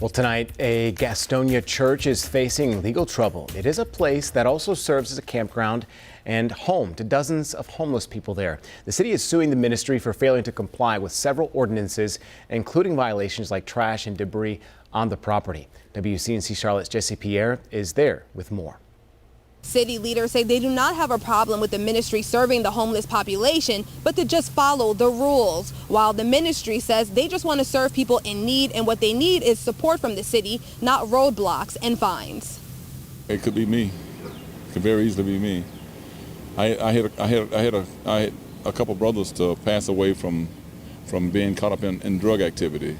Well, tonight, a Gastonia church is facing legal trouble. It is a place that also serves as a campground and home to dozens of homeless people there. The city is suing the ministry for failing to comply with several ordinances, including violations like trash and debris on the property. WCNC Charlotte's Jesse Pierre is there with more. City leaders say they do not have a problem with the ministry serving the homeless population, but to just follow the rules. While the ministry says they just want to serve people in need, and what they need is support from the city, not roadblocks and fines. It could be me. It could very easily be me. I had a couple brothers to pass away from being caught up in drug activity.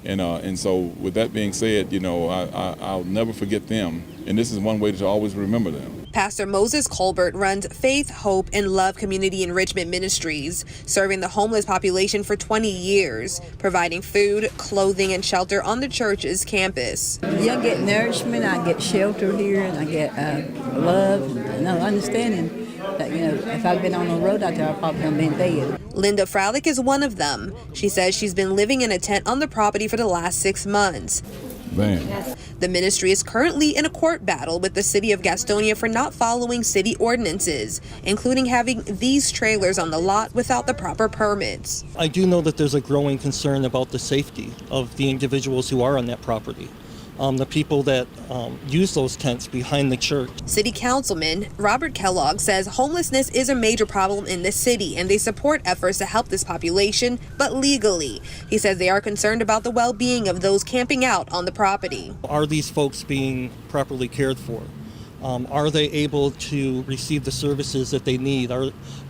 And so with that being said, you know, I'll never forget them. And this is one way to always remember them. Pastor Moses Colbert runs Faith, Hope, and Love Community Enrichment Ministries, serving the homeless population for 20 years, providing food, clothing, and shelter on the church's campus. Yeah, I get nourishment, I get shelter here, and I get love, understanding. That, you know, if I'd been on the road out there, I'd probably have been dead. Linda Fralick is one of them. She says she's been living in a tent on the property for the last 6 months. Man. The ministry is currently in a court battle with the City of Gastonia for not following city ordinances, including having these trailers on the lot without the proper permits. I do know that there's a growing concern about the safety of the individuals who are on that property. The people that use those tents behind the church. City Councilman Robert Kellogg says homelessness is a major problem in the city, and they support efforts to help this population, but legally. He says they are concerned about the well-being of those camping out on the property. Are these folks being properly cared for? Are they able to receive the services that they need?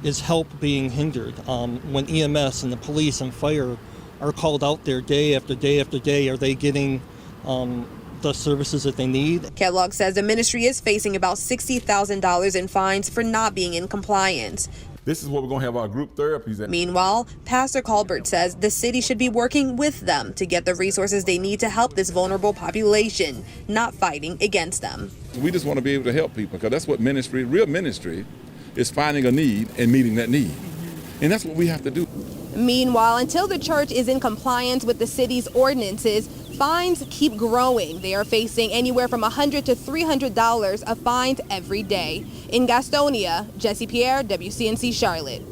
Is help being hindered? When EMS and the police and fire are called out there day after day after day, are they getting the services that they need? Kellogg says the ministry is facing about $60,000 in fines for not being in compliance. This is where we're going to have our group therapies at. Meanwhile, Pastor Colbert says the city should be working with them to get the resources they need to help this vulnerable population, not fighting against them. We just want to be able to help people, because that's what ministry, real ministry, is finding a need and meeting that need. And that's what we have to do. Meanwhile, until the church is in compliance with the city's ordinances, fines keep growing. They are facing anywhere from $100 to $300 of fines every day. In Gastonia, Jesse Pierre, WCNC Charlotte.